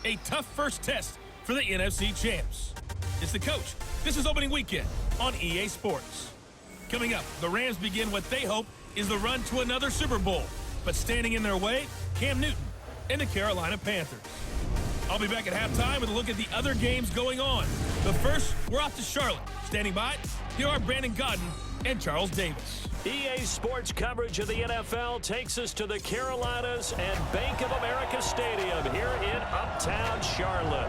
A tough first test for the NFC champs. It's the coach. This is opening weekend on EA Sports. Coming up, the Rams begin what they hope is the run to another Super Bowl. But standing in their way, Cam Newton and the Carolina Panthers. I'll be back at halftime with a look at the other games going on. But first, we're off to Charlotte. Standing by, here are Brandon Godden and Charles Davis. EA Sports coverage of the NFL takes us to the Carolinas and Bank of America Stadium here in Uptown Charlotte.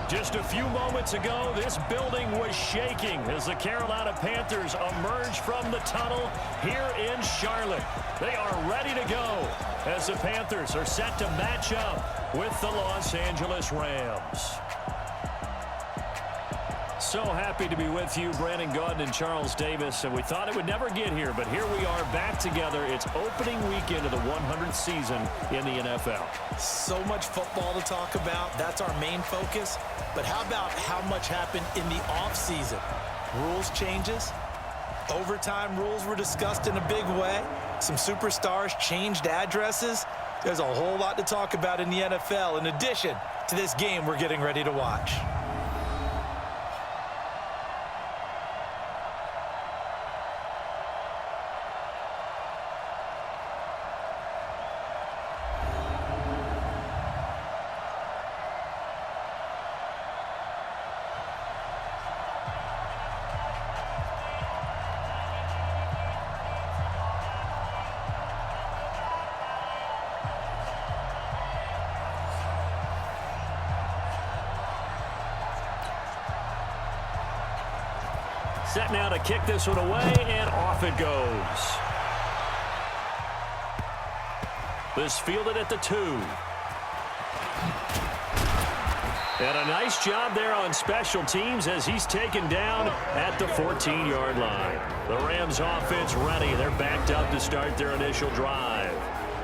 Just a few moments ago, this building was shaking as the Carolina Panthers emerged from the tunnel here in Charlotte. They are ready to go as the Panthers are set to match up with the Los Angeles Rams. So happy to be with you, Brandon Godden and Charles Davis, and we thought it would never get here, but here we are back together. It's opening weekend of the 100th season in the NFL. So much football to talk about. That's our main focus. But how about how much happened in the offseason? Rules changes. Overtime rules were discussed in a big way. Some superstars changed addresses. There's a whole lot to talk about in the NFL in addition to this game we're getting ready to watch. Set now to kick this one away, and off it goes. This fielded at the 2. And a nice job there on special teams as he's taken down at the 14-yard line. The Rams offense ready. They're backed up to start their initial drive.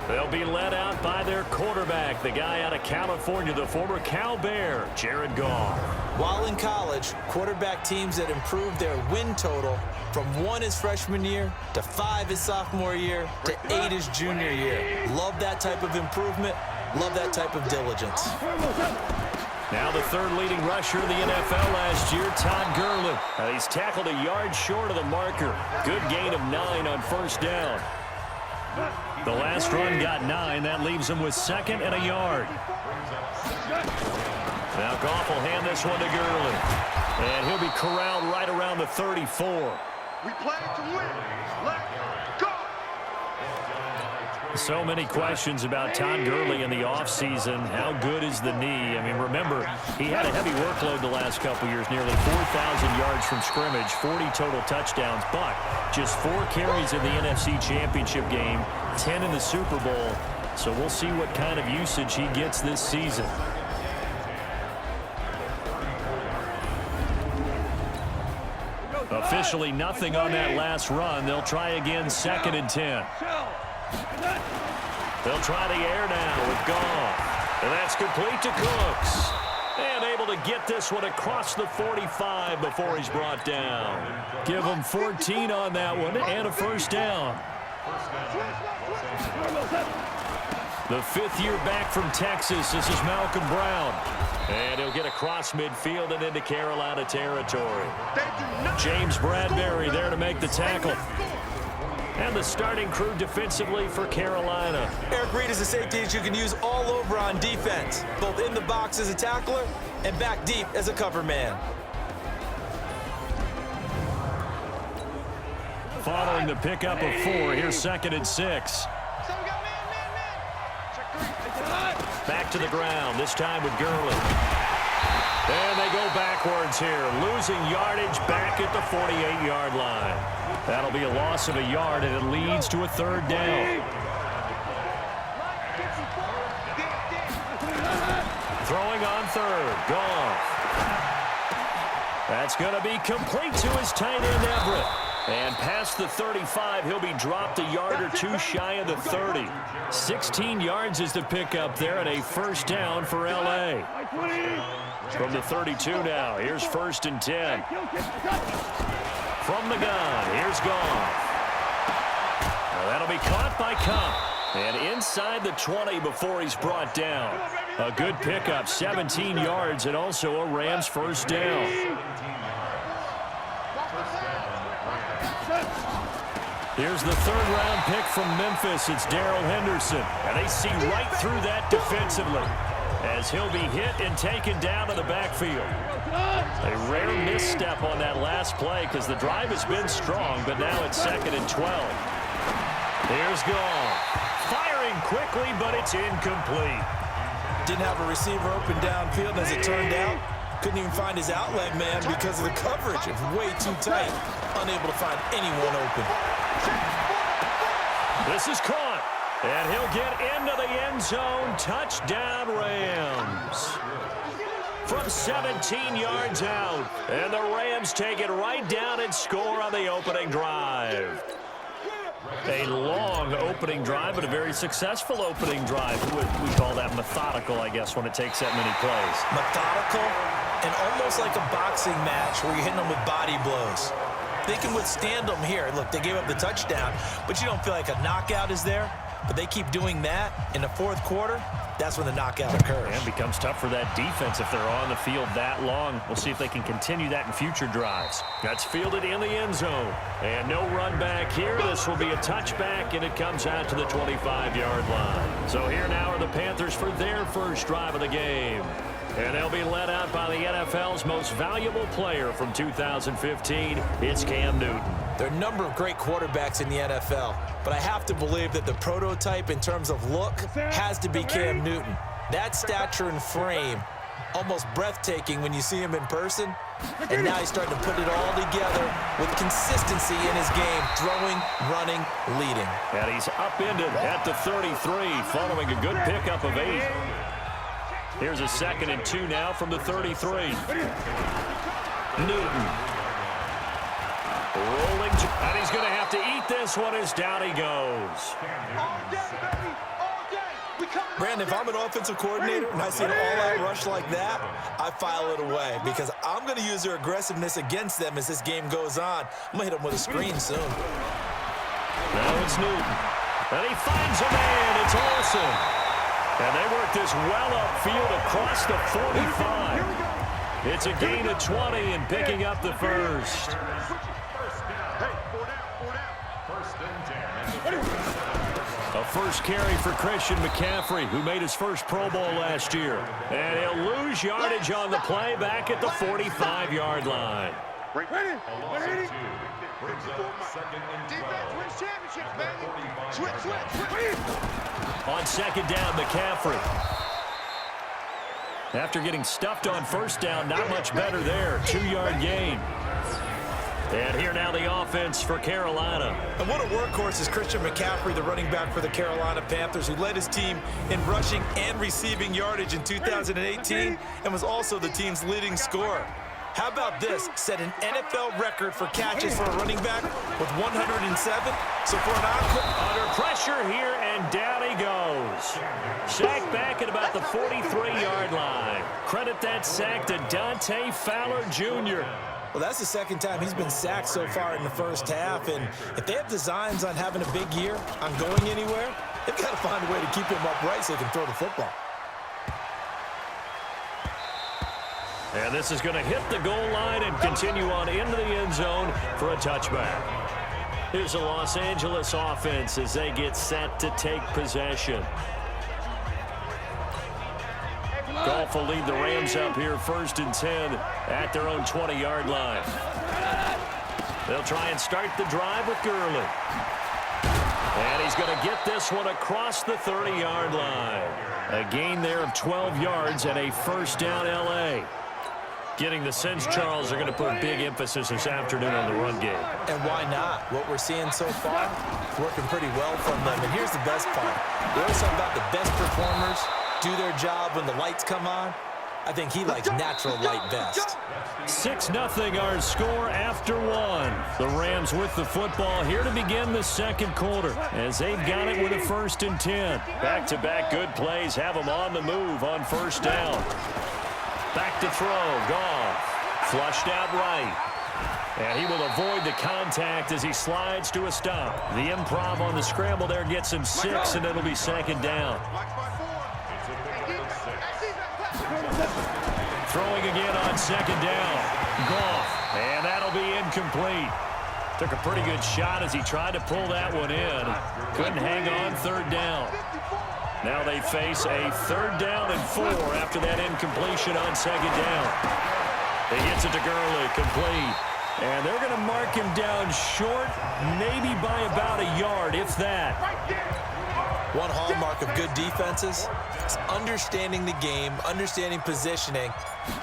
They'll be led out by their quarterback, the guy out of California, the former Cal Bear, Jared Goff. While in college, quarterback teams that improved their win total from 1 his freshman year to 5 his sophomore year to 8 his junior year. Love that type of improvement. Love that type of diligence. Now the third leading rusher of the NFL last year, Todd Gurley. He's tackled a yard short of the marker. Good gain of 9 on first down. The last run got 9. That leaves him with 2nd and a yard. Now Goff will hand this one to Gurley. And he'll be corralled right around the 34. We play to win. Let's go! So many questions about Todd Gurley in the offseason. How good is the knee? I mean, remember, he had a heavy workload the last couple years, nearly 4,000 yards from scrimmage, 40 total touchdowns, but just 4 carries in the NFC Championship game, 10 in the Super Bowl. So we'll see what kind of usage he gets this season. Officially nothing on that last run. They'll try again, 2nd and 10. They'll try the air now with Goff. And that's complete to Cooks. And able to get this one across the 45 before he's brought down. Give him 14 on that one and a first down. The 5th year back from Texas. This is Malcolm Brown. And he'll get across midfield and into Carolina territory. James Bradbury there to make the tackle. And the starting crew defensively for Carolina. Eric Reid is a safety that you can use all over on defense, both in the box as a tackler and back deep as a cover man. Following the pickup of 4, here's 2nd and 6. Back to the ground, this time with Gurley. And they go backwards here, losing yardage back at the 48-yard line. That'll be a loss of a yard, and it leads to a 3rd down. Throwing on 3rd, Goff. That's going to be complete to his tight end, Everett. And past the 35, he'll be dropped a yard or 2 shy of the 30. 16 yards is the pickup there, and a first down for L.A. From the 32 now, here's 1st and 10. From the gun, here's Goff. Now that'll be caught by Cup. And inside the 20 before he's brought down. A good pickup, 17 yards, and also a Rams first down. Here's the third-round pick from Memphis. It's Darrell Henderson. And they see right through that defensively as he'll be hit and taken down to the backfield. A rare misstep on that last play because the drive has been strong, but now it's 2nd and 12. Here's Goff. Firing quickly, but it's incomplete. Didn't have a receiver open downfield, as it turned out. Couldn't even find his outlet man because of the coverage. It was way too tight. Unable to find anyone open. This is caught, and he'll get into the end zone. Touchdown, Rams. From 17 yards out, and the Rams take it right down and score on the opening drive. A long opening drive, but a very successful opening drive. We call that methodical, I guess, when it takes that many plays. Methodical and almost like a boxing match where you're hitting them with body blows. They can withstand them here. Look, they gave up the touchdown, but you don't feel like a knockout is there. But they keep doing that in the fourth quarter. That's when the knockout occurs. And it becomes tough for that defense if they're on the field that long. We'll see if they can continue that in future drives. That's fielded in the end zone. And no run back here. This will be a touchback, and it comes out to the 25-yard line. So here now are the Panthers for their first drive of the game. And they'll be led out by the NFL's most valuable player from 2015. It's Cam Newton. There are a number of great quarterbacks in the NFL, but I have to believe that the prototype in terms of look has to be Cam Newton. That stature and frame, almost breathtaking when you see him in person. And now he's starting to put it all together with consistency in his game, throwing, running, leading. And he's upended at the 33 following a good pickup of 8. Here's a 2nd and 2 now from the 33. Newton. Rolling, and he's going to have to eat this one as down he goes. Brandon, if I'm an offensive coordinator and I see an all-out rush like that, I file it away because I'm going to use their aggressiveness against them as this game goes on. I'm going to hit them with a screen soon. Now it's Newton. And he finds a man. It's Olsen. And they work this well upfield across the 45. It's a gain of 20 and picking up the first. A first carry for Christian McCaffrey, who made his first Pro Bowl last year. And he'll lose yardage on the play back at the 45-yard line. Ready? Defense wins championships, baby. Switch. On 2nd down, McCaffrey. After getting stuffed on first down, not much better there. 2-yard gain. And here now the offense for Carolina. And what a workhorse is Christian McCaffrey, the running back for the Carolina Panthers, who led his team in rushing and receiving yardage in 2018 and was also the team's leading scorer. How about this? Set an NFL record for catches for a running back with 107. So for an encore, under pressure here, and down he goes. Sacked back at about the 43-yard line. Credit that sack to Dante Fowler Jr. Well, that's the 2nd time he's been sacked so far in the first half. And if they have designs on having a big year, on going anywhere, they've got to find a way to keep him upright so he can throw the football. And this is going to hit the goal line and continue on into the end zone for a touchback. Here's the Los Angeles offense as they get set to take possession. Goff will lead the Rams up here 1st and 10 at their own 20-yard line. They'll try and start the drive with Gurley. And he's going to get this one across the 30-yard line. A gain there of 12 yards and a first down L.A. Getting the sense, Charles, are going to put big emphasis this afternoon on the run game. And why not? What we're seeing so far is working pretty well from them. And here's the best part. We always talk about the best performers do their job when the lights come on. I think he likes natural light best. 6-0 our score after 1. The Rams with the football here to begin the 2nd quarter as they've got it with a 1st and 10. Back-to-back good plays have them on the move on first down. Back to throw. Goff. Flushed out right. And he will avoid the contact as he slides to a stop. The improv on the scramble there gets him 6, and it'll be 2nd down. Throwing again on 2nd down. Goff. And that'll be incomplete. Took a pretty good shot as he tried to pull that one in. Couldn't hang on 3rd down. Now they face a 3rd down and 4 after that incompletion on 2nd down. He gets it to Gurley, complete. And they're going to mark him down short, maybe by about a yard, if that. One hallmark of good defenses is understanding the game, understanding positioning,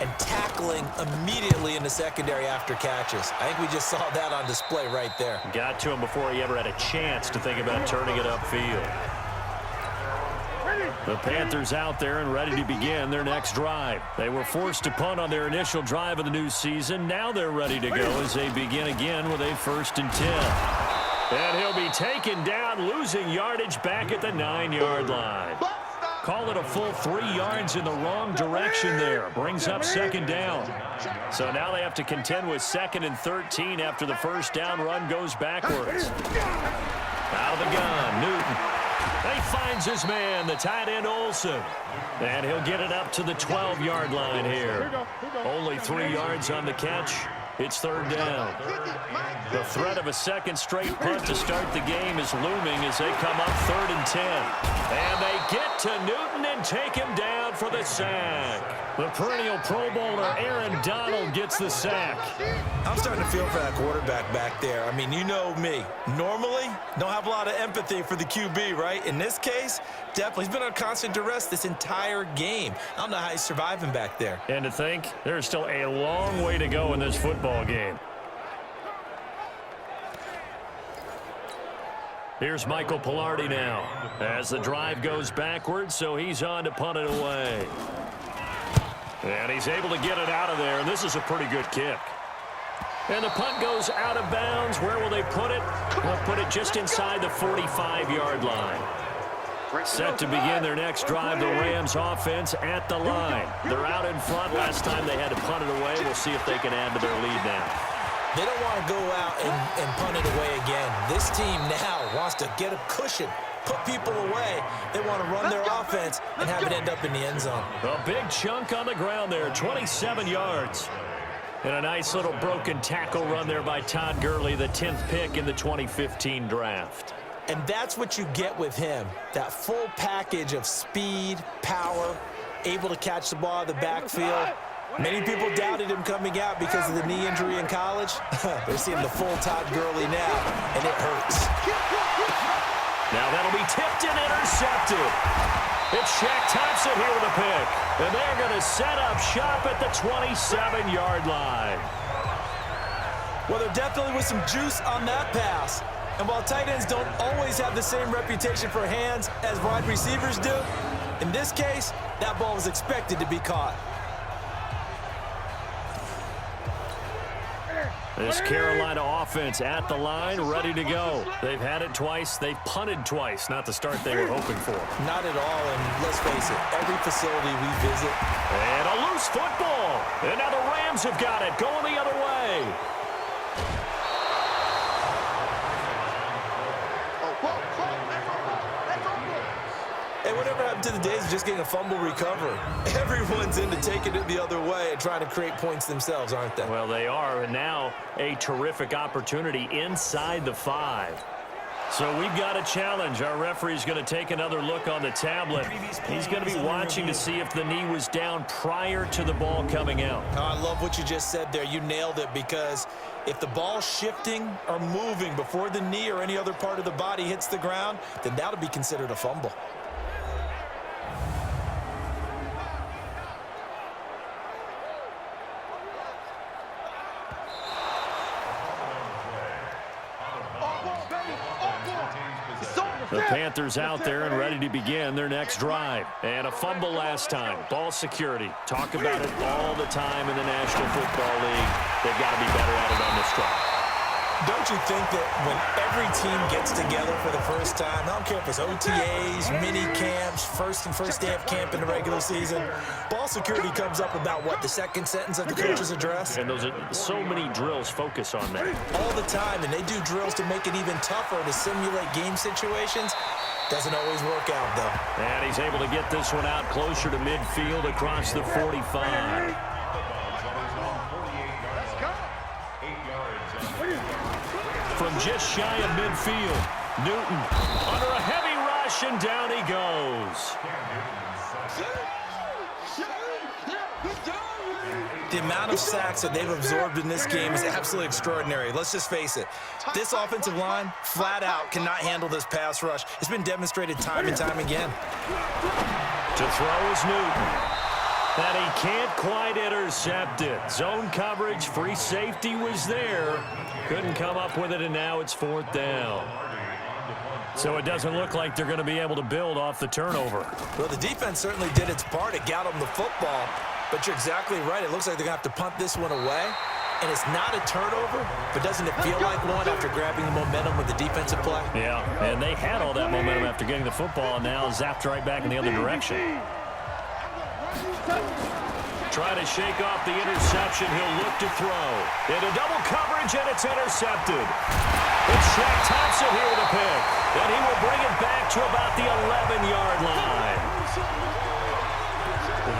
and tackling immediately in the secondary after catches. I think we just saw that on display right there. Got to him before he ever had a chance to think about turning it upfield. The Panthers out there and ready to begin their next drive. They were forced to punt on their initial drive of the new season. Now they're ready to go as they begin again with a 1st and 10. And he'll be taken down, losing yardage back at the 9-yard line. Call it a full 3 yards in the wrong direction there. Brings up 2nd down. So now they have to contend with 2nd and 13 after the 1st down run goes backwards. Out of the gun, Newton. He finds his man, the tight end Olsen. And he'll get it up to the 12-yard line here. Only 3 yards on the catch. It's 3rd down. The threat of a 2nd straight punt to start the game is looming as they come up 3rd and 10. And they get to Newton and take him down for the sack. The perennial Pro Bowler Aaron Donald gets the sack. I'm starting to feel for that quarterback back there. I mean, you know me. Normally, don't have a lot of empathy for the QB, right? In this case, definitely. He's been on constant duress this entire game. I don't know how he's surviving back there. And to think, there's still a long way to go in this football game. Here's Michael Pilardi now as the drive goes backwards, so he's on to punt it away. And he's able to get it out of there, and this is a pretty good kick. And the punt goes out of bounds. Where will they put it? They'll put it just inside the 45-yard line. Set to begin their next drive, the Rams offense at the line. They're out in front. Last time they had to punt it away. We'll see if they can add to their lead now. They don't want to go out and punt it away again. This team now wants to get a cushion, put people away. They want to run their offense and have it end up in the end zone. A big chunk on the ground there, 27 yards. And a nice little broken tackle run there by Todd Gurley, the 10th pick in the 2015 draft. And that's what you get with him, that full package of speed, power, able to catch the ball out of the backfield. Many people doubted him coming out because of the knee injury in college. They're seeing the full Todd Gurley now, and it hurts. Now that'll be tipped and intercepted. It's Shaq Thompson here with a pick. And they're going to set up shop at the 27-yard line. Well, there definitely was some juice on that pass. And while tight ends don't always have the same reputation for hands as wide receivers do, in this case, that ball was expected to be caught. This Carolina offense at the line, ready to go. They've had it twice. They've punted twice. Not the start they were hoping for. Not at all, and let's face it, every facility we visit. And a loose football. And now the Rams have got it, going the other way. Hey, whatever happened to the days of just getting a fumble recovery? Everyone's into taking it the other way and trying to create points themselves, aren't they? Well, they are, and now a terrific opportunity inside the 5. So we've got a challenge. Our referee's going to take another look on the tablet. He's going to be watching to see if the knee was down prior to the ball coming out. Oh, I love what you just said there. You nailed it, because if the ball's shifting or moving before the knee or any other part of the body hits the ground, then that'll be considered a fumble. The Panthers out there and ready to begin their next drive. And a fumble last time. Ball security. Talk about it all the time in the National Football League. They've got to be better at it on this drive. Don't you think that when every team gets together for the first time, I don't care if it's OTAs, mini camps, first day of camp in the regular season, ball security comes up about, what, the second sentence of the coach's address? And those are so many drills focus on that. All the time, and they do drills to make it even tougher to simulate game situations. Doesn't always work out, though. And he's able to get this one out closer to midfield across the 45. From just shy of midfield, Newton under a heavy rush, and down he goes. The amount of sacks that they've absorbed in this game is absolutely extraordinary. Let's just face it. This offensive line, flat out, cannot handle this pass rush. It's been demonstrated time and time again. To throw is Newton. And he can't quite intercept it. Zone coverage, free safety was there. Couldn't come up with it, and now it's 4th down. So it doesn't look like they're going to be able to build off the turnover. Well, the defense certainly did its part. It got them the football. But you're exactly right. It looks like they're going to have to punt this one away. And it's not a turnover, but doesn't it feel like one after grabbing the momentum with the defensive play? Yeah, and they had all that momentum after getting the football, and now zapped right back in the other direction. Try to shake off the interception. He'll look to throw. Into double coverage, and it's intercepted. It's Shaq Thompson here with a pick. And he will bring it back to about the 11-yard line.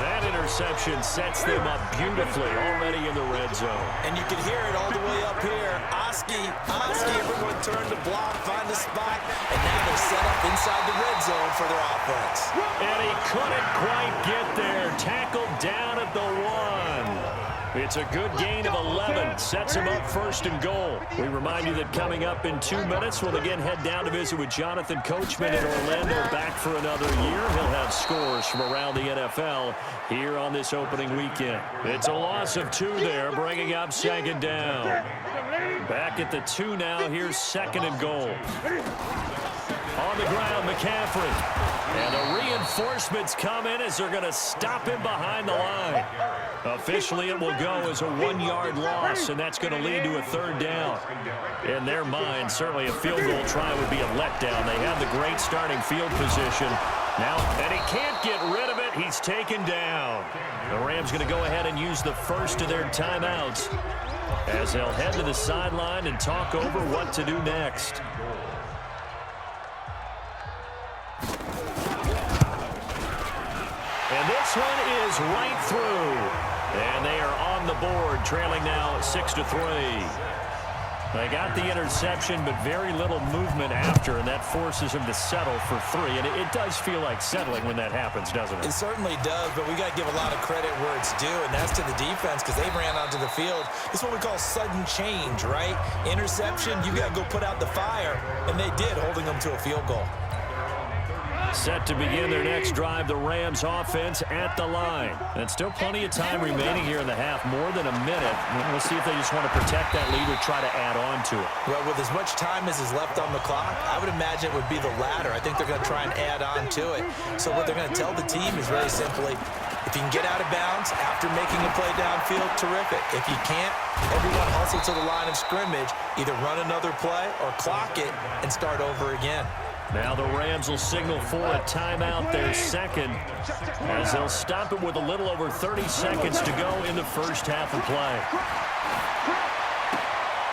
That interception sets them up beautifully already in the red zone. And you can hear it all the way up here. Oski, everyone turn to block, find the spot, and now they're set up inside the red zone for their offense. And he couldn't quite get there. Tackled down at the 1. It's a good gain of 11. Sets him up 1st and goal. We remind you that coming up in 2 minutes, we'll again head down to visit with Jonathan Coachman in Orlando, back for another year. He'll have scores from around the NFL here on this opening weekend. It's a loss of 2 there, bringing up 2nd down. Back at the 2 now. Here's 2nd and goal. On the ground, McCaffrey. And the reinforcements come in as they're going to stop him behind the line. Officially, it will go as a 1-yard loss, and that's going to lead to a 3rd down. In their mind, certainly a field goal try would be a letdown. They have the great starting field position. Now, and he can't get rid of it. He's taken down. The Rams going to go ahead and use the first of their timeouts as they'll head to the sideline and talk over what to do next. And this one is right through. And they are on the board, trailing now 6-3. They got the interception, but very little movement after, and that forces him to settle for 3. And it does feel like settling when that happens, doesn't it? It certainly does, but we got to give a lot of credit where it's due, and that's to the defense because they ran onto the field. It's what we call sudden change, right? Interception, you got to go put out the fire, and they did, holding them to a field goal. Set to begin their next drive, the Rams offense at the line. And still plenty of time remaining here in the half, more than a minute. We'll see if they just want to protect that lead or try to add on to it. Well, with as much time as is left on the clock, I would imagine it would be the latter. I think they're going to try and add on to it. So what they're going to tell the team is very simply, if you can get out of bounds after making a play downfield, terrific. If you can't, everyone hustle to the line of scrimmage, either run another play or clock it and start over again. Now the Rams will signal for a timeout, their 2nd, as they'll stop it with a little over 30 seconds to go in the first half of play.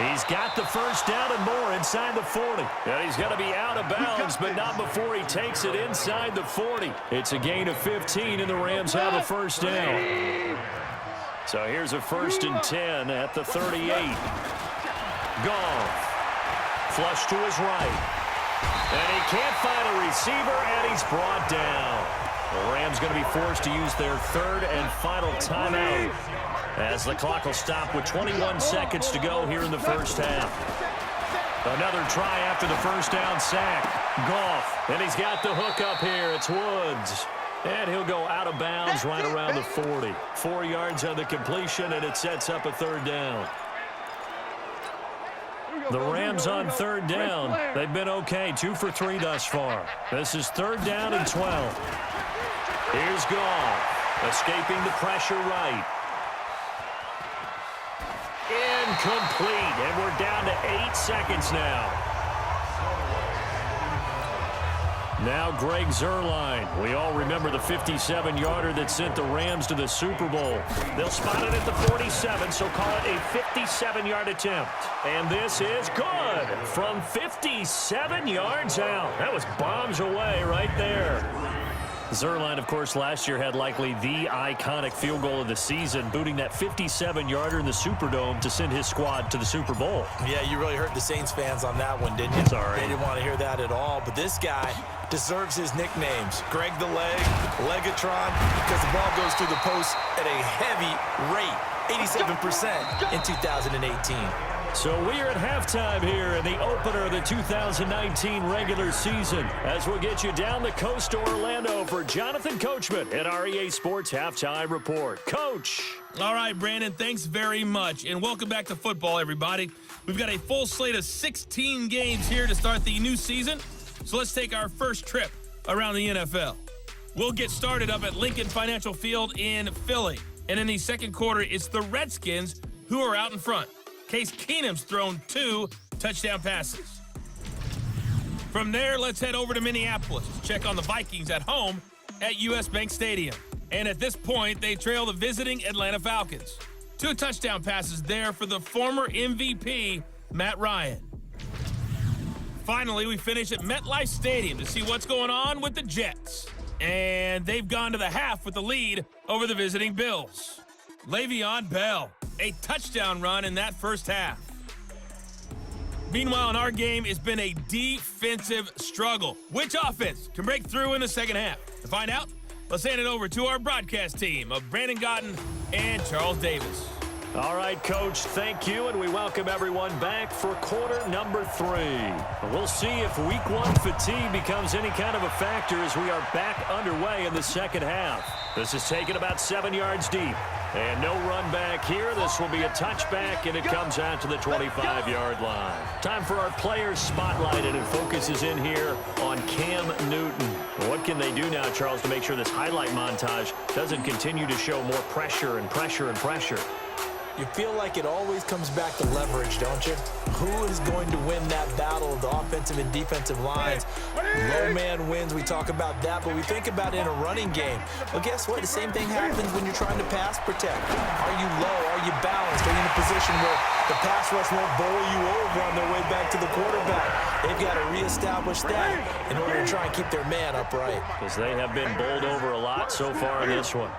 He's got the first down and more inside the 40. And he's going to be out of bounds, but not before he takes it inside the 40. It's a gain of 15, and the Rams have a first down. So here's a 1st and 10 at the 38. Goff. Flush to his right. And he can't find a receiver, and he's brought down. The Rams going to be forced to use their 3rd and final timeout as the clock will stop with 21 seconds to go here in the first half. Another try after the first down sack. Goff, and he's got the hook up here. It's Woods. And he'll go out of bounds right around the 40. 4 yards on the completion, and it sets up a 3rd down. The Rams on 3rd down. They've been okay, 2 for 3 thus far. This is 3rd down and 12. Here's Goff, escaping the pressure right. incomplete, and we're down to 8 seconds now. Now Greg Zuerlein. We all remember the 57-yarder that sent the Rams to the Super Bowl. They'll spot it at the 47, so call it a 57-yard attempt. And this is good from 57 yards out. That was bombs away right there. Zuerlein, of course, last year had likely the iconic field goal of the season, booting that 57-yarder in the Superdome to send his squad to the Super Bowl. Yeah, you really hurt the Saints fans on that one, didn't you? Sorry. They didn't want to hear that at all. But this guy deserves his nicknames. Greg the Leg, Legatron, because the ball goes through the post at a heavy rate, 87% in 2018. So we are at halftime here in the opener of the 2019 regular season, as we'll get you down the coast to Orlando for Jonathan Coachman at our EA Sports Halftime Report. Coach. All right, Brandon, thanks very much. And welcome back to football, everybody. We've got a full slate of 16 games here to start the new season. So let's take our first trip around the NFL. We'll get started up at Lincoln Financial Field in Philly. And in the second quarter, it's the Redskins who are out in front. Case Keenum's thrown 2 touchdown passes. From there, let's head over to Minneapolis to check on the Vikings at home at US Bank Stadium. And at this point, they trail the visiting Atlanta Falcons. 2 touchdown passes there for the former MVP, Matt Ryan. Finally, we finish at MetLife Stadium to see what's going on with the Jets. And they've gone to the half with the lead over the visiting Bills. Le'Veon Bell, a touchdown run in that first half. Meanwhile, in our game, it's been a defensive struggle. Which offense can break through in the second half? To find out, let's hand it over to our broadcast team of Brandon Gotten and Charles Davis. All right, Coach, thank you, and we welcome everyone back for quarter number 3. We'll see if week 1 fatigue becomes any kind of a factor as we are back underway in the second half. This is taken about 7 yards deep. And no run back here. This will be a touchback, and it comes out to the 25-yard line. Time for our players spotlighted, and focuses in here on Cam Newton. What can they do now, Charles, to make sure this highlight montage doesn't continue to show more pressure and pressure and pressure? You feel like it always comes back to leverage, don't you? Who is going to win that battle of the offensive and defensive lines? Low man wins. We talk about that, but we think about it in a running game. Well, guess what? The same thing happens when you're trying to pass protect. Are you low? Are you balanced? Are you in a position where the pass rush won't bowl you over on their way back to the quarterback? They've got to reestablish that in order to try and keep their man upright. Because they have been bowled over a lot so far in this one.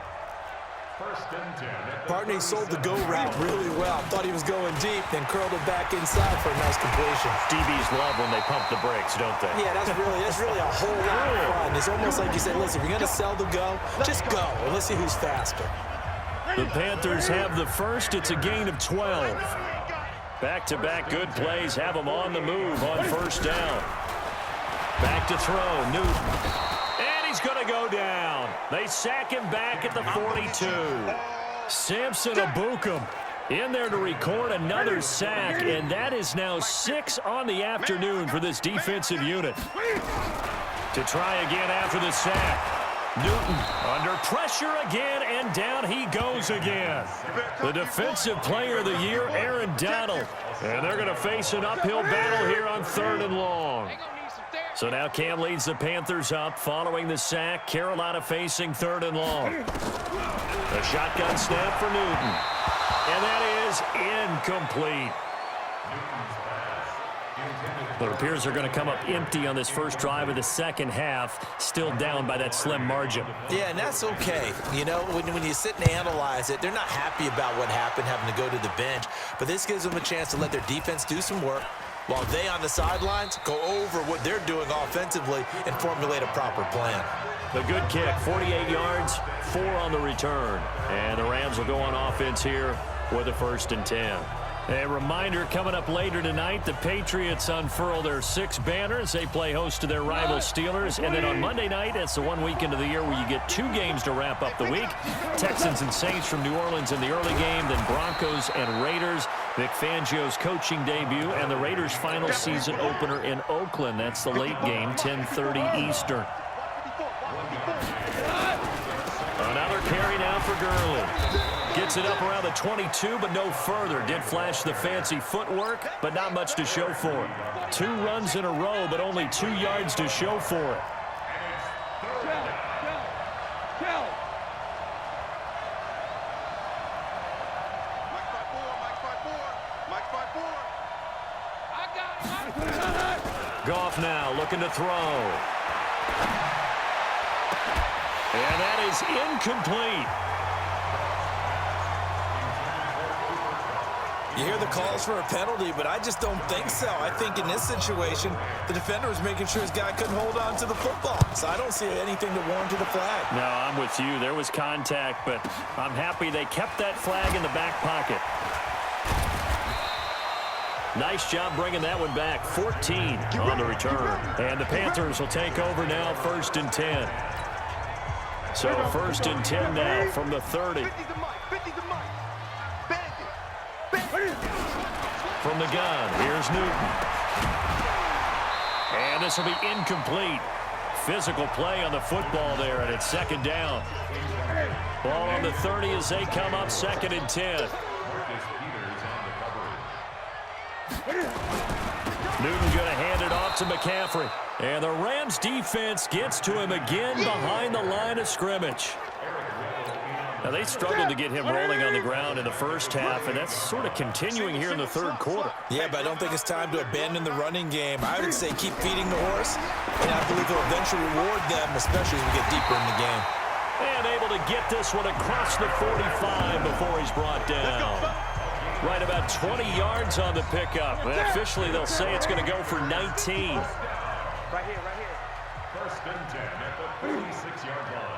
Partney sold the go route really well. Thought he was going deep, then curled it back inside for a nice completion. DBs love when they pump the brakes, don't they? Yeah, that's really a whole lot of fun. It's almost like you said, listen, if you're going to sell the go, just go, and let's see who's faster. The Panthers have the first. It's a gain of 12. Back-to-back good plays have them on the move on first down. Back to throw, Newton. He's going to go down. They sack him back at the 42. Samson Abukum in there to record another sack, and that is now 6 on the afternoon for this defensive unit. To try again after the sack. Newton under pressure again, and down he goes again. The defensive player of the year, Aaron Donald. And they're going to face an uphill battle here on 3rd and long. So now Cam leads the Panthers up following the sack. Carolina facing 3rd and long. A shotgun snap for Newton. And that is incomplete. But it appears they're going to come up empty on this first drive of the second half, still down by that slim margin. Yeah, and that's okay. You know, when you sit and analyze it, they're not happy about what happened, having to go to the bench. But this gives them a chance to let their defense do some work, while they on the sidelines go over what they're doing offensively and formulate a proper plan. The good kick, 48 yards, 4 on the return. And the Rams will go on offense here with a 1st and 10. A reminder, coming up later tonight, the Patriots unfurl their 6 banners. They play host to their rival Steelers. And then on Monday night, it's the one weekend of the year where you get 2 games to wrap up the week. Texans and Saints from New Orleans in the early game, then Broncos and Raiders. Vic Fangio's coaching debut, and the Raiders' final season opener in Oakland. That's the late game, 10:30 Eastern. Another carry now for Gurley. Gets it up around the 22, but no further. Did flash the fancy footwork, but not much to show for it. 2 runs in a row, but only 2 yards to show for it. Goff now looking to throw. And that is incomplete. You hear the calls for a penalty, but I just don't think so. I think in this situation, the defender was making sure his guy couldn't hold on to the football. So I don't see anything to warrant to the flag. No, I'm with you. There was contact, but I'm happy they kept that flag in the back pocket. Nice job bringing that one back. 14 on the return. And the Panthers will take over now, 1st and 10. So 1st and 10 now from the 30. From the gun, here's Newton. And this will be incomplete. Physical play on the football there, and it's 2nd down. Ball on the 30 as they come up, 2nd and 10. Newton going to hand it off to McCaffrey. And the Rams defense gets to him again behind the line of scrimmage. Now, they struggled to get him rolling on the ground in the first half, and that's sort of continuing here in the 3rd quarter. Yeah, but I don't think it's time to abandon the running game. I would say keep feeding the horse, and I believe they'll eventually reward them, especially as we get deeper in the game. And able to get this one across the 45 before he's brought down. Right about 20 yards on the pickup. And officially, they'll say it's going to go for 19. Right here, right here. 1st and 10 at the 46-yard line.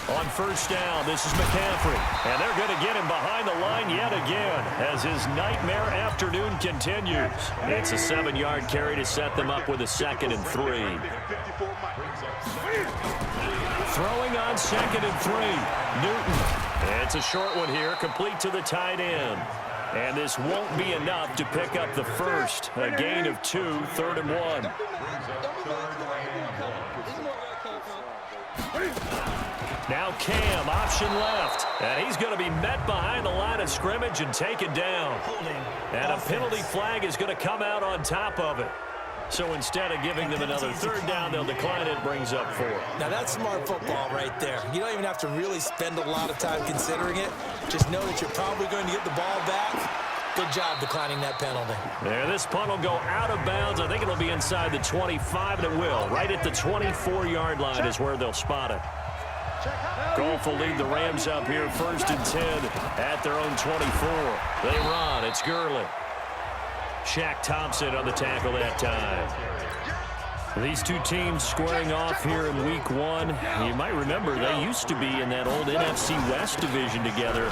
On 1st down, this is McCaffrey. And they're going to get him behind the line yet again as his nightmare afternoon continues. It's a 7-yard carry to set them up with a 2nd and 3. Throwing on 2nd and 3. Newton. It's a short one here, complete to the tight end. And this won't be enough to pick up the first. A gain of 2, 3rd and 1. Now Cam, option left. And he's going to be met behind the line of scrimmage and taken down. And a penalty flag is going to come out on top of it. So instead of giving them another 3rd down, they'll decline it. Brings up 4. Now, that's smart football right there. You don't even have to really spend a lot of time considering it. Just know that you're probably going to get the ball back. Good job declining that penalty. There, this punt will go out of bounds. I think it'll be inside the 25, and it will. Right at the 24-yard line is where they'll spot it. Goff will lead the Rams up here, 1st and 10 at their own 24. They run. It's Gurley. Shaq Thompson on the tackle that time. These two teams squaring off here in Week 1. You might remember they used to be in that old NFC West division together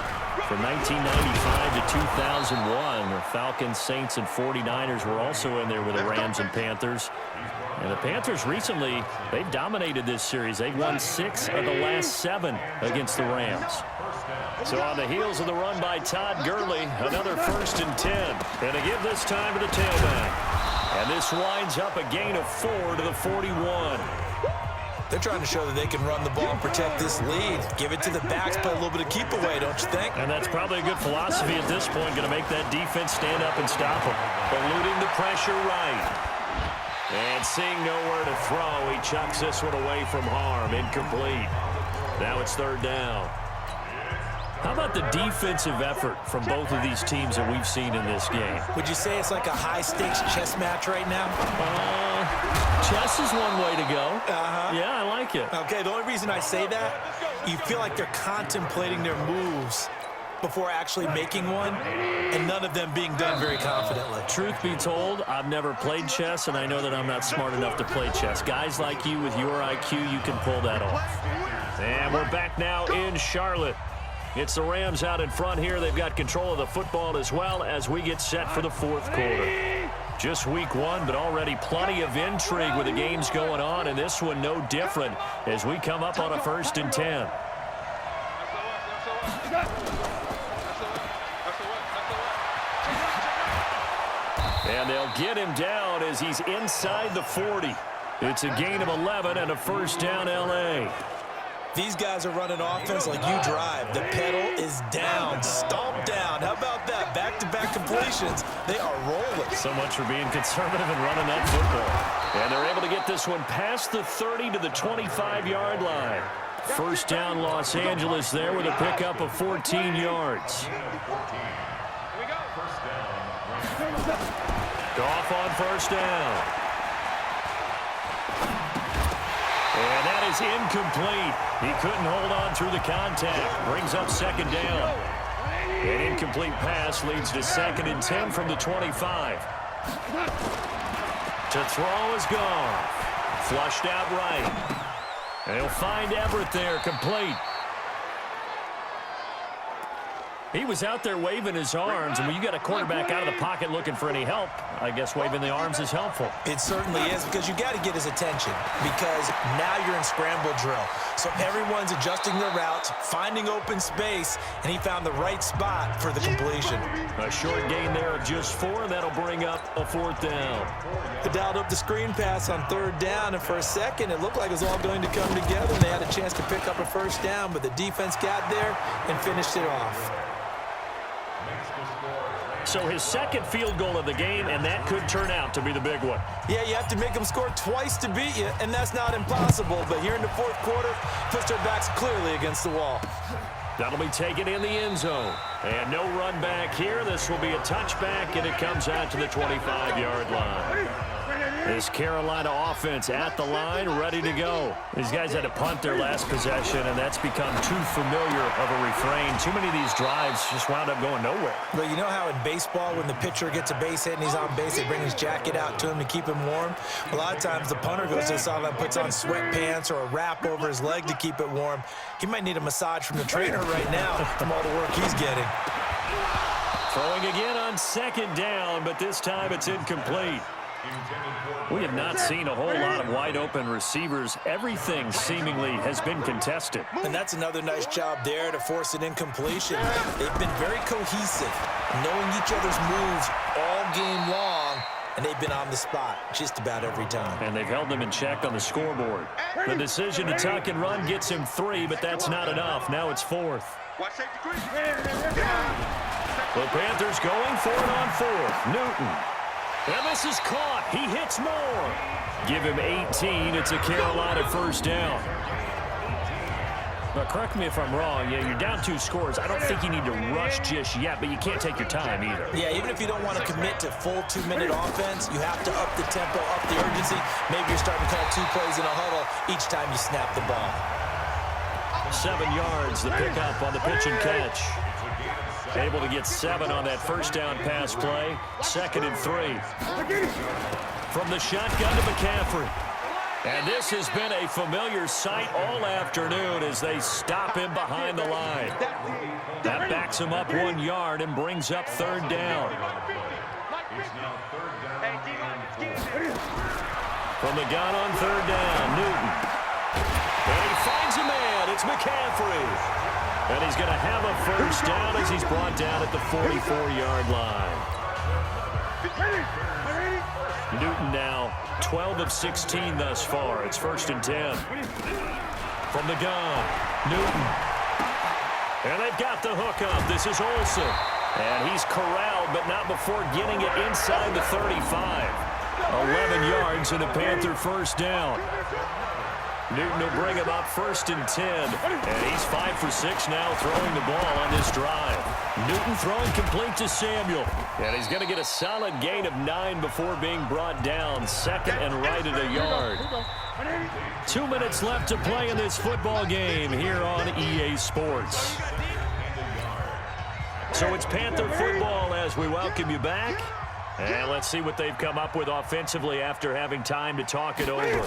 from 1995 to 2001. The Falcons, Saints, and 49ers were also in there with the Rams and Panthers. And the Panthers recently, they've dominated this series. They've won 6 of the last 7 against the Rams. So on the heels of the run by Todd Gurley, another 1st and 10. And to give this time to the tailback. And this winds up a gain of 4 to the 41. They're trying to show that they can run the ball and protect this lead. Give it to the backs, play a little bit of keep away, don't you think? And that's probably a good philosophy at this point. Going to make that defense stand up and stop them. Eluding the pressure right. And seeing nowhere to throw, he chucks this one away from harm. Incomplete. Now it's 3rd down. How about the defensive effort from both of these teams that we've seen in this game? Would you say it's like a high-stakes chess match right now? Chess is one way to go. Yeah, I like it. Okay, the only reason I say that, you feel like they're contemplating their moves before actually making one, and none of them being done very confidently. Truth be told, I've never played chess, and I know that I'm not smart enough to play chess. Guys like you with your IQ, you can pull that off. And we're back now in Charlotte. It's the Rams out in front here. They've got control of the football as well as we get set for the 4th quarter. Just Week 1, but already plenty of intrigue with the games going on, and this one no different as we come up on a 1st and 10. And they'll get him down as he's inside the 40. It's a gain of 11 and a 1st down L.A. These guys are running offense like you drive. The pedal is down, stomped down. How about that? Back-to-back completions. They are rolling. So much for being conservative and running that football. And they're able to get this one past the 30 to the 25-yard line. First down, Los Angeles there with a pickup of 14 yards. Goff on first down. And that is incomplete. He couldn't hold on through the contact. Brings up second down. An incomplete pass leads to 2nd and 10 from the 25. To throw is Goff. Flushed out right. And he'll find Everett there, complete. He was out there waving his arms, and when you got a quarterback out of the pocket looking for any help, I guess waving the arms is helpful. It certainly is, because you got to get his attention, because now you're in scramble drill. So everyone's adjusting their routes, finding open space, and he found the right spot for the completion. A short gain there of just 4, and that'll bring up a 4th down. They dialed up the screen pass on 3rd down, and for a second it looked like it was all going to come together, and they had a chance to pick up a first down, but the defense got there and finished it off. So his 2nd field goal of the game, and that could turn out to be the big one. Yeah, you have to make them score twice to beat you, and that's not impossible. But here in the 4th quarter, pushed their backs clearly against the wall. That'll be taken in the end zone. And no run back here. This will be a touchback, and it comes out to the 25-yard line. This Carolina offense at the line, ready to go. These guys had to punt their last possession, and that's become too familiar of a refrain. Too many of these drives just wound up going nowhere. Well, you know how in baseball, when the pitcher gets a base hit and he's on base, they bring his jacket out to him to keep him warm? A lot of times the punter goes to the sideline, puts on sweatpants or a wrap over his leg to keep it warm. He might need a massage from the trainer right now from all the work he's getting. Throwing again on 2nd down, but this time it's incomplete. We have not seen a whole lot of wide-open receivers. Everything seemingly has been contested. And that's another nice job there to force an incompletion. They've been very cohesive, knowing each other's moves all game long, and they've been on the spot just about every time. And they've held them in check on the scoreboard. The decision to tuck and run gets him 3, but that's not enough. Now it's 4th. The Panthers going for it on 4th. Newton. And this is caught. He hits more. Give him 18. It's a Carolina first down. Now, correct me if I'm wrong. Yeah, you're down 2 scores. I don't think you need to rush just yet, but you can't take your time either. Yeah, even if you don't want to commit to full 2-minute offense, you have to up the tempo, up the urgency. Maybe you're starting to call 2 plays in a huddle each time you snap the ball. 7 yards, the pickup on the pitch and catch. Able to get 7 on that first down pass play. 2nd and 3. From the shotgun to McCaffrey. And this has been a familiar sight all afternoon as they stop him behind the line. That backs him up 1 yard and brings up 3rd down. From the gun on 3rd down, Newton. And he finds a man. It's McCaffrey. And he's going to have a first down as he's brought down at the 44-yard line. Newton now 12 of 16 thus far. It's 1st and 10. From the gun, Newton. And they've got the hook up. This is Olsen. And he's corralled, but not before getting it inside the 35. 11 yards and a Panther first down. Newton will bring him up 1st and 10. And he's 5 for 6 now throwing the ball on this drive. Newton throwing complete to Samuel. And he's going to get a solid gain of 9 before being brought down. 2nd and right at a yard. 2 minutes left to play in this football game here on EA Sports. So it's Panther football as we welcome you back. And let's see what they've come up with offensively after having time to talk it over.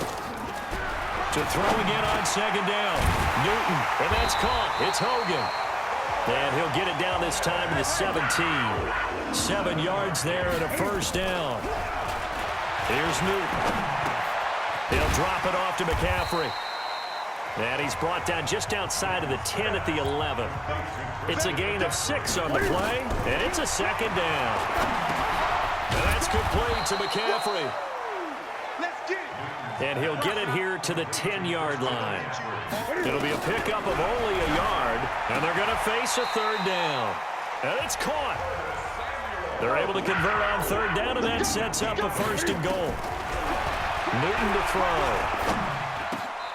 To throw again on 2nd down. Newton, and that's caught. It's Hogan. And he'll get it down this time to the 17. 7 yards there and a first down. Here's Newton. He'll drop it off to McCaffrey. And he's brought down just outside of the 10 at the 11. It's a gain of 6 on the play, and it's a 2nd down. And that's complete to McCaffrey. Let's get it. And he'll get it here to the 10-yard line. It'll be a pickup of only a yard, and they're going to face a third down. And it's caught. They're able to convert on third down, and that sets up a first and goal. Newton to throw.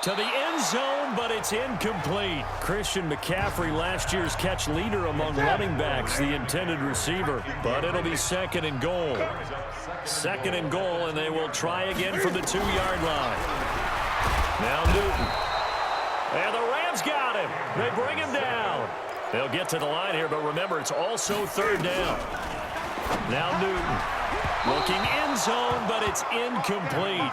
To the end zone, but it's incomplete. Christian McCaffrey, last year's catch leader among running backs, the intended receiver. But it'll be second and goal. Second and goal, and they will try again from the 2-yard line. Now Newton. And the Rams got him. They bring him down. They'll get to the line here, but remember, it's also third down. Now Newton. Looking end zone, but it's incomplete.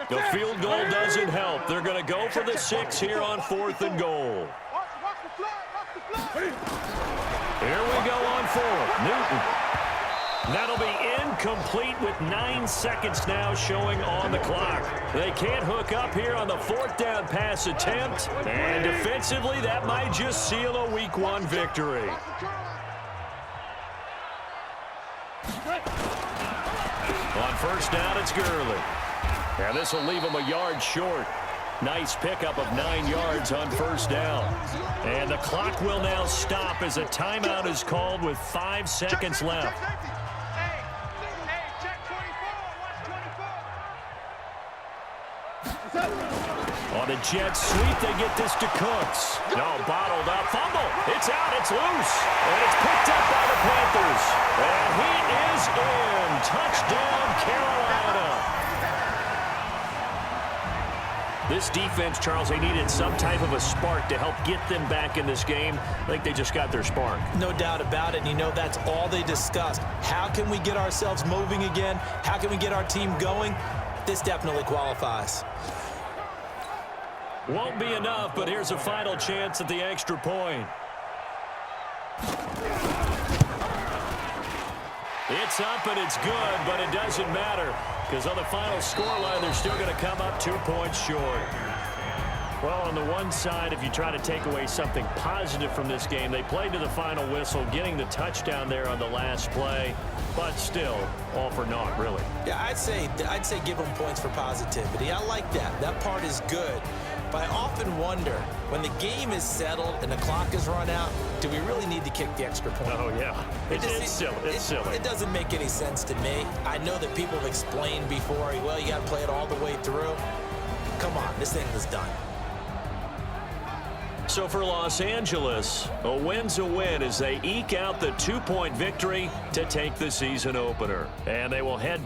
The field goal doesn't help. They're going to go for the 6 here on 4th and goal. Here we go on 4th. Newton. That'll be incomplete with 9 seconds now showing on the clock. They can't hook up here on the 4th down pass attempt. And defensively, that might just seal a Week 1 victory. On first down, it's Gurley. And this will leave him a yard short. Nice pickup of 9 yards on first down. And the clock will now stop as a timeout is called with 5 seconds left. On the jet sweep, they get this to Cooks. No, bottled up. Fumble. It's out. It's loose. And it's picked up by the Panthers. And he is in. Touchdown, Carolina. This defense, Charles, they needed some type of a spark to help get them back in this game. I think they just got their spark. No doubt about it. And you know, that's all they discussed. How can we get ourselves moving again? How can we get our team going? This definitely qualifies. Won't be enough, but here's a final chance at the extra point. It's up and it's good, but it doesn't matter because on the final scoreline, they're still going to come up 2 points short. Well, on the one side, if you try to take away something positive from this game, they played to the final whistle, getting the touchdown there on the last play, but still, all for naught, really. Yeah, I'd say give them points for positivity. I like that. That part is good. But I often wonder, when the game is settled and the clock is run out, do we really need to kick the extra point? Oh, yeah. It's silly. It's silly. It doesn't make any sense to me. I know that people have explained before, well, you got to play it all the way through. Come on, this thing is done. So for Los Angeles, a win's a win as they eke out the 2-point victory to take the season opener. And they will head